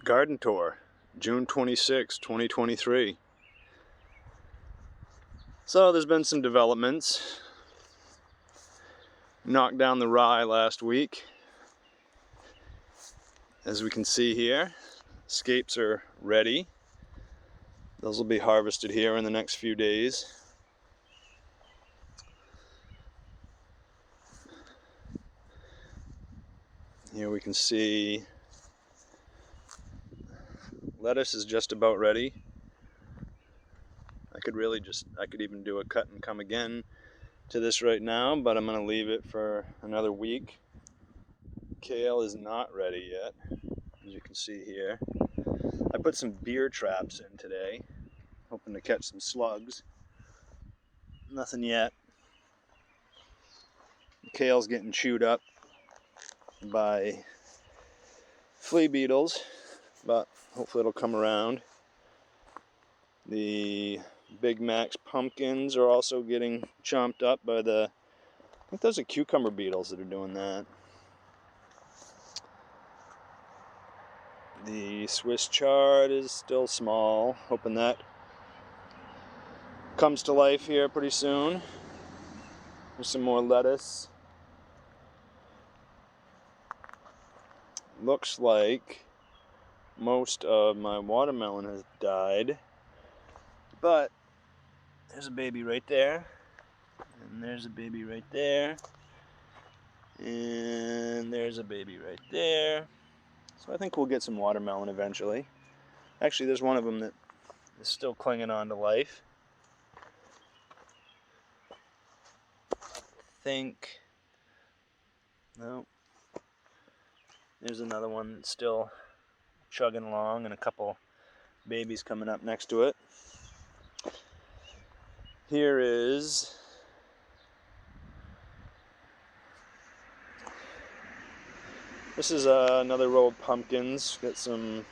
Garden tour, June 26, 2023. So there's been some developments. Knocked down the rye last week. As we can see here, scapes are ready. Those will be harvested here in the next few days. Here we can see lettuce is just about ready. I could even do a cut and come again to this right now, but I'm going to leave it for another week. Kale is not ready yet, as you can see here. I put some beer traps in today, hoping to catch some slugs. Nothing yet. Kale's getting chewed up by flea beetles, but hopefully it'll come around. The Big Mac's pumpkins are also getting chomped up by I think those are cucumber beetles that are doing that. The Swiss chard is still small, hoping that comes to life here pretty soon. There's some more lettuce. Looks like most of my watermelon has died, but there's a baby right there, and there's a baby right there, and there's a baby right there. So I think we'll get some watermelon eventually. Actually, there's one of them that is still clinging on to life. No, there's another one that's still chugging along, and a couple babies coming up next to it. This is another row of pumpkins. Got some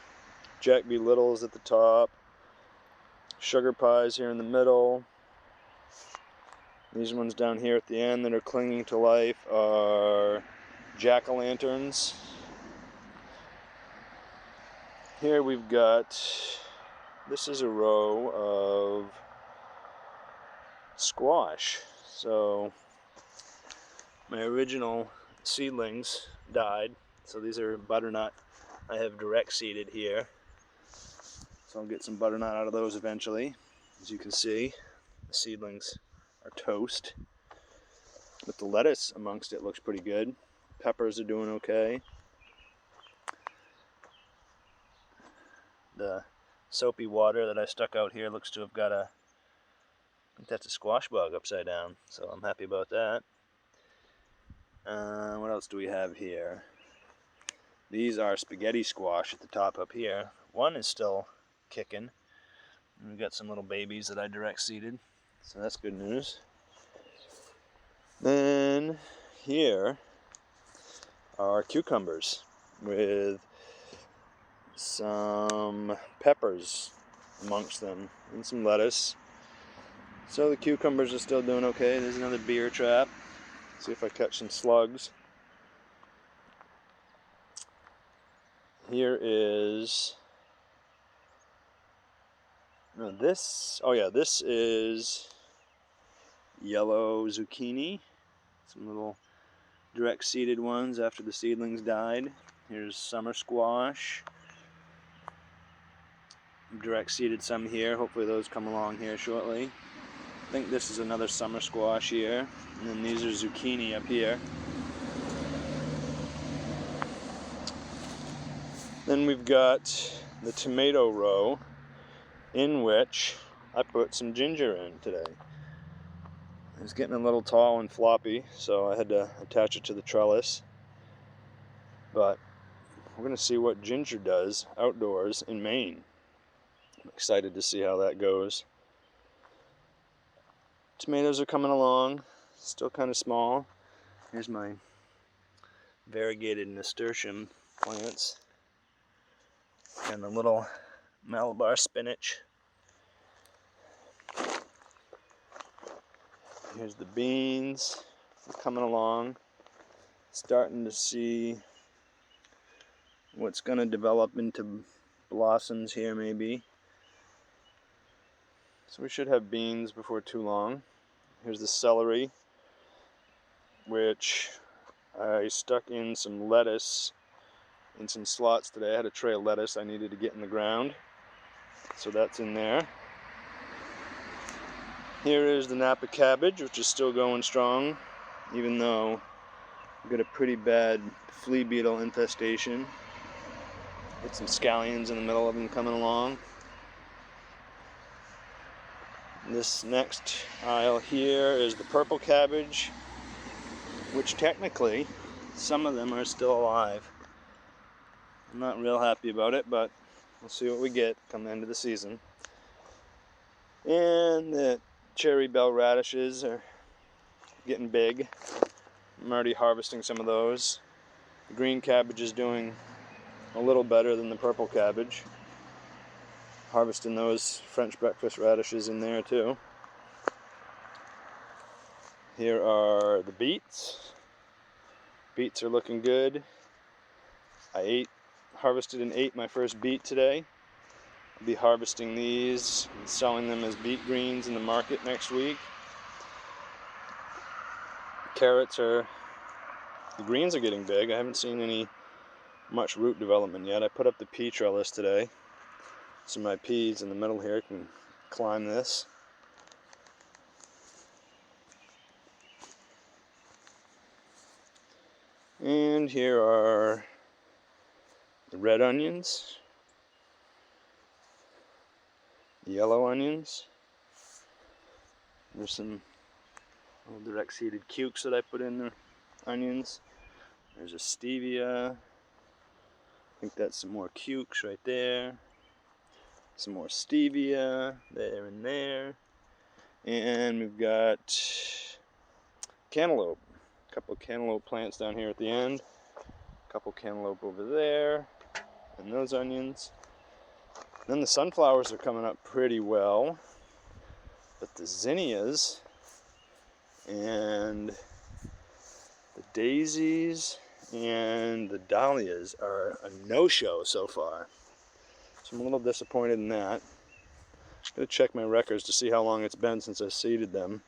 Jack B. Littles at the top, sugar pies here in the middle. These ones down here at the end that are clinging to life are jack-o'-lanterns. Here we've got, this is a row of squash. So my original seedlings died, so these are butternut. I have direct seeded here, so I'll get some butternut out of those eventually. As you can see, the seedlings are toast, but the lettuce amongst it looks pretty good. Peppers are doing okay. The soapy water that I stuck out here looks to have got I think that's a squash bug upside down, so I'm happy about that. What else do we have here? These are spaghetti squash at the top up here. One is still kicking. And we've got some little babies that I direct seeded, so that's good news. Then here are cucumbers with some peppers amongst them and some lettuce. So the cucumbers are still doing okay. There's another beer trap. See if I catch some slugs. Here is this is yellow zucchini. Some little direct seeded ones after the seedlings died. Here's summer squash. Direct seeded some here. Hopefully those come along here shortly. I think this is another summer squash here. And then these are zucchini up here. Then we've got the tomato row, in which I put some ginger in today. It's getting a little tall and floppy, so I had to attach it to the trellis. But we're going to see what ginger does outdoors in Maine. I'm excited to see how that goes. Tomatoes are coming along, still kind of small. Here's my variegated nasturtium plants. And the little Malabar spinach. Here's the beans. They're coming along. Starting to see what's going to develop into blossoms here maybe. So we should have beans before too long. Here's the celery, which I stuck in some lettuce in some slots today. I had a tray of lettuce I needed to get in the ground, so that's in there. Here is the Napa cabbage, which is still going strong, even though we've got a pretty bad flea beetle infestation. Get some scallions in the middle of them coming along. This next aisle here is the purple cabbage, which technically some of them are still alive. I'm not real happy about it, but we'll see what we get come the end of the season. And the cherry bell radishes are getting big. I'm already harvesting some of those. The green cabbage is doing a little better than the purple cabbage. Harvesting those French breakfast radishes in there too. Here are the beets. Beets are looking good. I harvested and ate my first beet today. I'll be harvesting these and selling them as beet greens in the market next week. Carrots the greens are getting big. I haven't seen much root development yet. I put up the pea trellis today, so my peas in the middle here can climb this. And here are the red onions, the yellow onions. There's some little direct seeded cukes that I put in the onions. There's a stevia. I think that's some more cukes right there. Some more stevia there and there. And we've got cantaloupe. A couple of cantaloupe plants down here at the end. A couple cantaloupe over there. And those onions. Then the sunflowers are coming up pretty well. But the zinnias and the daisies and the dahlias are a no-show so far. So I'm a little disappointed in that. I'm going to check my records to see how long it's been since I seeded them.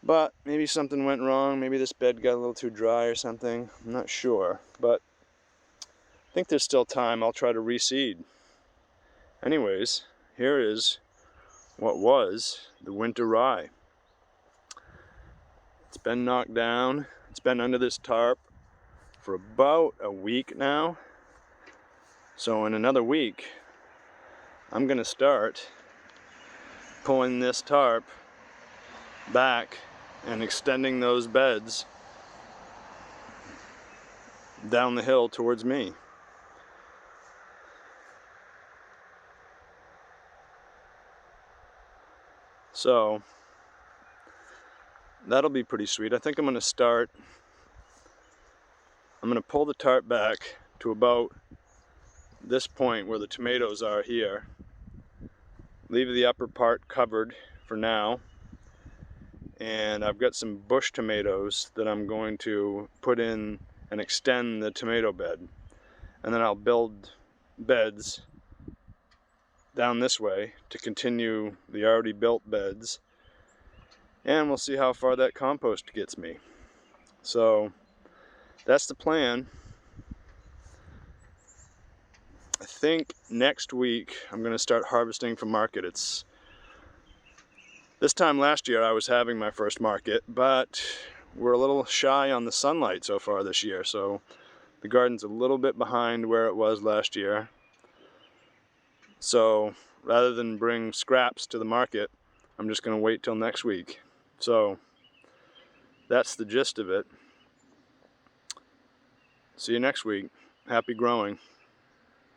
But maybe something went wrong. Maybe this bed got a little too dry or something. I'm not sure. But I think there's still time. I'll try to reseed. Anyways, here is what was the winter rye. It's been knocked down. It's been under this tarp for about a week now. So in another week, I'm going to start pulling this tarp back and extending those beds down the hill towards me. So that'll be pretty sweet. I think I'm going to pull the tarp back to about this point where the tomatoes are here. Leave the upper part covered for now. And I've got some bush tomatoes that I'm going to put in and extend the tomato bed. And then I'll build beds down this way to continue the already built beds. And we'll see how far that compost gets me. So that's the plan. I think next week I'm going to start harvesting for market. This time last year I was having my first market, but we're a little shy on the sunlight so far this year, so the garden's a little bit behind where it was last year. So rather than bring scraps to the market, I'm just going to wait till next week. So that's the gist of it. See you next week. Happy growing.